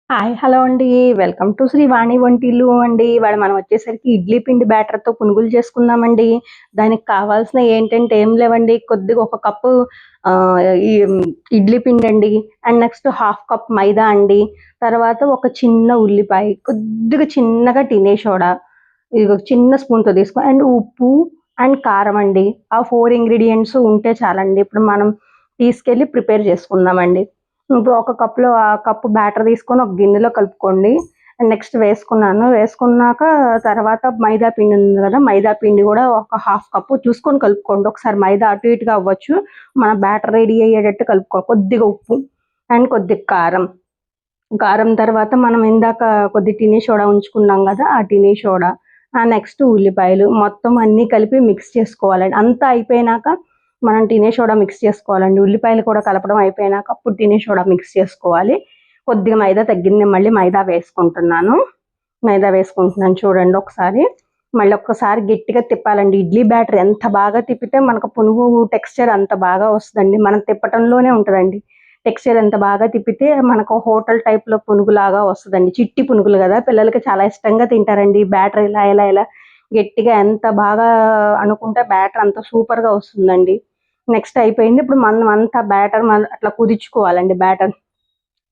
Hi! Hello అండి. Welcome to Srivani వంటిల్లు అండి. ఇవాళ మనం వచ్చేసరికి ఇడ్లీ పిండి బ్యాటర్‌తో పునుగులు చేసుకుందామండి. దానికి కావాల్సినయి ఏంటంటే ఏం లేవండి. కొద్దిగా ఒక కప్పు ఆహ్, ఈ ఇడ్లీ పిండండి. And next half cup maida అండి. తర్వాత ఒక చిన్న ఉల్లిపాయ, కొద్దిగా చిన్నగా తినే సోడా, ఇదిగో చిన్న స్పూన్‌తో తీసుకో అండ్ ఉప్పు అండ్ కారం అండి. ఆ 4 ఇంగ్రీడియెంట్స్ ఉంటే చాలండి. ఇప్పుడు మనం తీసుకెళ్ళి ప్రిపేర్ చేసుకుందామండి. ఇప్పుడు ఒక కప్‌లో ఆ కప్పు బ్యాటర్ తీసుకొని ఒక గిన్నెలో కలుపుకోండి. నెక్స్ట్ వేసుకున్నాను. వేసుకున్నాక తర్వాత మైదా పిండి ఉంది గదా! మైదా పిండి గూడా ఒక హాఫ్ కప్పు చూసుకొని కలుపుకోండి. ఒకసారి మైదా అటు ఇటుగా అవ్వచ్చు. మన బ్యాటర్ రెడీ అయ్యేటట్టు కొద్దిగా ఉప్పు అండ్ కొద్దిగా కారం. కారం తర్వాత మనం ఇందాక టినీ సోడా ఉంచుకున్నాం గదా! ఆ టినీ సోడా, నెక్స్ట్ ఉల్లిపాయలు మొత్తం అన్నీ కలిపి మిక్స్ చేసుకోవాలండి. అంతా అయిపోయినాక మనం టినీ సోడా మిక్స్ చేసుకోవాలండి. ఉల్లిపాయలు కూడా కలపడం అయిపోయినాక అప్పుడు టినీ సోడా మిక్స్ చేసుకోవాలి. కొద్దిగా మైదా తగ్గింది, మళ్ళీ మైదా వేసుకుంటున్నాను. మైదా వేసుకుంటున్నాను చూడండి ఒకసారి. మళ్ళీ ఒక్కసారి గట్టిగా తిప్పాలండి. ఇడ్లీ బ్యాటర్ ఎంత బాగా తిప్పితే మనకు పునుగు టెక్స్చర్ అంత బాగా వస్తదండి. మనం తిప్పటంలోనే ఉంటదండి. టెక్స్చర్ ఎంత బాగా తిప్పితే మనకు హోటల్ టైప్‌లో పునుగులాగా వస్తదండి. చిట్టి పునుగులు గదా! పిల్లలకి చాలా ఇష్టంగా తింటారండి. బ్యాటర్ ఇలా గట్టిగా ఎంత బాగా అనుకుంటే బ్యాటర్ అంత సూపర్‌గా వస్తుందండి. నెక్స్ట్ అయిపోయింది. ఇప్పుడు మనం అంతా బ్యాటర్ అట్లా కుదించుకోవాలండి బ్యాటర్.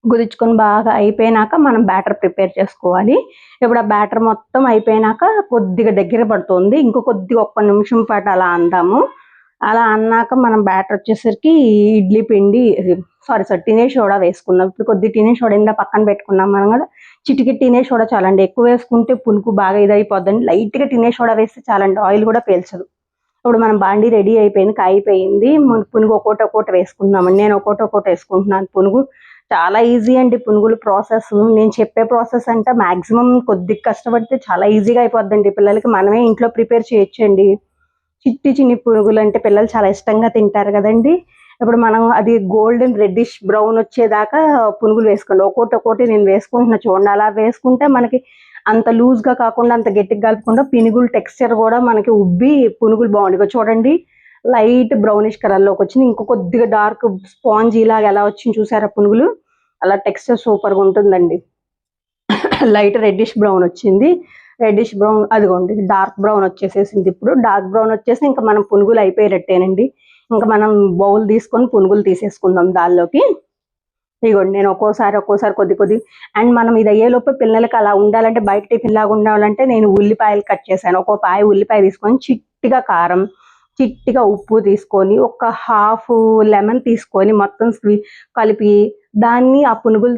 కుదించుకొని బాగా అయిపోయినాక మనం బ్యాటర్ ప్రిపేర్ చేసుకోవాలి. ఇప్పుడు ఆ బ్యాటర్ మొత్తం అయిపోయినాక కొద్దిగా దగ్గర పడుతుంది. ఇంకో కొద్దిగా ఒక్క నిమిషం పాటు అలా అందాము. అలా అన్నాక మనం బ్యాటర్ వచ్చేసరికి ఇడ్లీ పిండి టినే సోడా వేసుకుందాం. ఇప్పుడు కొద్దిగా టినే సోడా ఇందాక పక్కన పెట్టుకున్నాం మనం గదా! చిటికెడు టినే సోడా చాలండి. ఎక్కువ వేసుకుంటే పులుకు బాగా ఇదైపోద్దండి. లైట్‌గా టినే సోడా వేస్తే చాలండి. ఆయిల్ గూడా పీల్చదు. ఇప్పుడు మనం బాండీ రెడీ అయిపోయింది. కాగిపోయింది. పునుగు ఒక్కోటి వేసుకుందామండి. నేను ఒక్కోటి వేసుకుంటున్నాను పునుగు. చాలా ఈజీ అండి పునుగులు ప్రాసెస్. నేను చెప్పే ప్రాసెస్ అంటే మాక్సిమం కొద్దిగా కష్టపడితే చాలా ఈజీగా అయిపోద్దండి. పిల్లలకి మనమే ఇంట్లో ప్రిపేర్ చేయొచ్చండి. చిన్ని పునుగులంటే పిల్లలు చాలా ఇష్టంగా తింటారు గదండీ! ఇప్పుడు మనం అది గోల్డెన్ రెడ్డిష్ బ్రౌన్ వచ్చేదాకా పునుగులు వేసుకోండి. ఒక్కోటి నేను వేసుకుంటున్నా చూడండి. అలా వేసుకుంటే మనకి అంత లూజ్‌గా కాకుండా, అంత గట్టిగా కలపకుండా పునుగులు టెక్స్చర్ గూడా మనకి ఉబ్బి పునుగులు బాగుంటాయి. ఇగో చూడండి లైట్ బ్రౌనిష్ కలర్‌లోకొచ్చింది. ఇంక కొద్దిగా డార్క్ స్పాంజీలాగా ఎలా వచ్చింది చూసారా పునుగులు? అలా టెక్స్చర్ సూపర్‌గా ఉంటుందండి. లైట్ రెడ్డిష్ బ్రౌన్ వచ్చింది. రెడ్డిష్ బ్రౌన్ అదిగోండి డార్క్ బ్రౌన్ వచ్చేసేసింది ఇప్పుడు. డార్క్ బ్రౌన్ వచ్చేసి ఇంక మనం పునుగులు అయిపోయేటట్టేనండి. ఇంక మనం బౌల్ తీసుకొని పునుగులు తీసేసుకుందాం దానిలోకి. ఇగోండి నేను ఒక్కోసారి కొద్ది అండ్ మనం ఇది అయ్యేలోపు పిల్లలకి అలా ఉండాలంటే బయట టిఫిన్‌లాగా ఉండాలంటే నేను ఉల్లిపాయలు కట్ చేశాను. ఒక్కో పాయ ఉల్లిపాయ తీసుకొని చిట్టిగా కారం, చిట్టిగా ఉప్పు తీసుకొని, ఒక హాఫ్ లెమన్ తీసుకొని మొత్తం కలిపి దాన్ని ఆ పునుగులు